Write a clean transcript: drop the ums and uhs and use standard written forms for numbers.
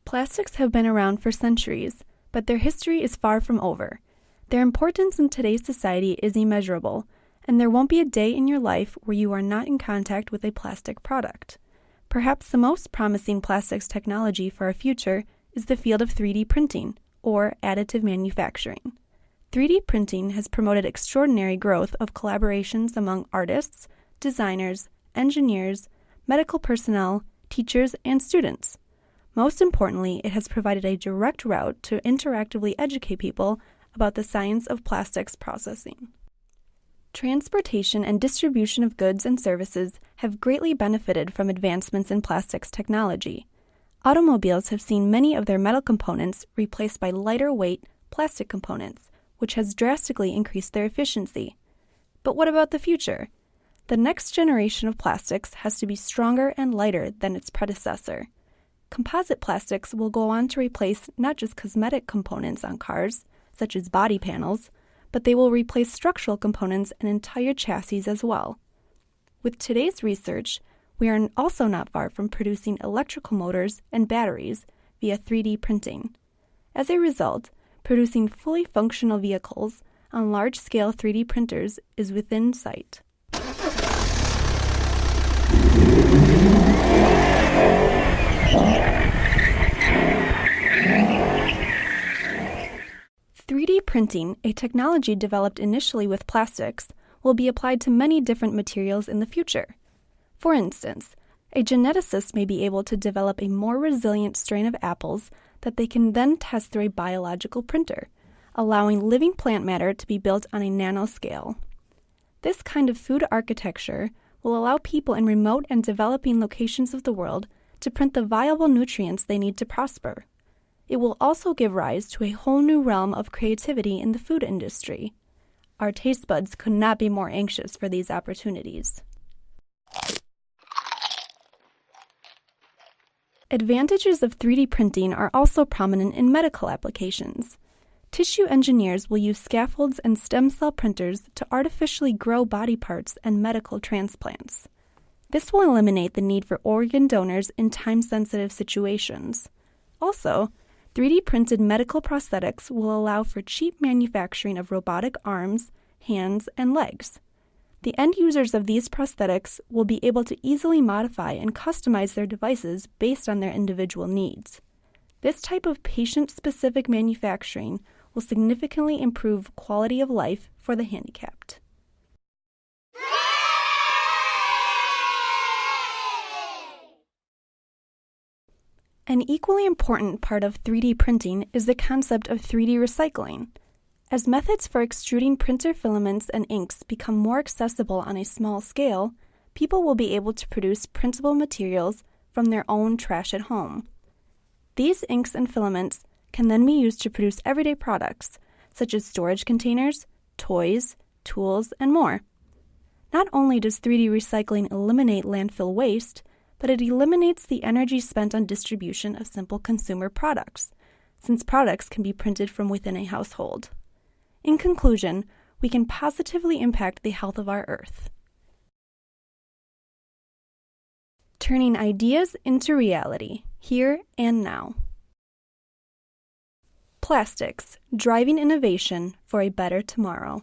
Plastics have been around for centuries, but their history is far from over. Their importance in today's society is immeasurable, and there won't be a day in your life where you are not in contact with a plastic product. Perhaps the most promising plastics technology for our future is the field of 3D printing, or additive manufacturing. 3D printing has promoted extraordinary growth of collaborations among artists, designers, engineers, medical personnel, teachers, and students. Most importantly, it has provided a direct route to interactively educate people about the science of plastics processing. Transportation and distribution of goods and services have greatly benefited from advancements in plastics technology. Automobiles have seen many of their metal components replaced by lighter-weight plastic components, which has drastically increased their efficiency. But what about the future? The next generation of plastics has to be stronger and lighter than its predecessor. Composite plastics will go on to replace not just cosmetic components on cars, such as body panels, but they will replace structural components and entire chassis as well. With today's research, we are also not far from producing electrical motors and batteries via 3D printing. As a result, producing fully functional vehicles on large-scale 3D printers is within sight. 3D printing, a technology developed initially with plastics, will be applied to many different materials in the future. For instance, a geneticist may be able to develop a more resilient strain of apples that they can then test through a biological printer, allowing living plant matter to be built on a nanoscale. This kind of food architecture will allow people in remote and developing locations of the world to print the viable nutrients they need to prosper. It will also give rise to a whole new realm of creativity in the food industry. Our taste buds could not be more anxious for these opportunities. Advantages of 3D printing are also prominent in medical applications. Tissue engineers will use scaffolds and stem cell printers to artificially grow body parts and medical transplants. This will eliminate the need for organ donors in time-sensitive situations. Also, 3D printed medical prosthetics will allow for cheap manufacturing of robotic arms, hands, and legs. The end users of these prosthetics will be able to easily modify and customize their devices based on their individual needs. This type of patient-specific manufacturing will significantly improve quality of life for the handicapped. An equally important part of 3D printing is the concept of 3D recycling. As methods for extruding printer filaments and inks become more accessible on a small scale, people will be able to produce printable materials from their own trash at home. These inks and filaments can then be used to produce everyday products, such as storage containers, toys, tools, and more. Not only does 3D recycling eliminate landfill waste, but it eliminates the energy spent on distribution of simple consumer products, since products can be printed from within a household. In conclusion, we can positively impact the health of our Earth. Turning ideas into reality, here and now. Plastics, driving innovation for a better tomorrow.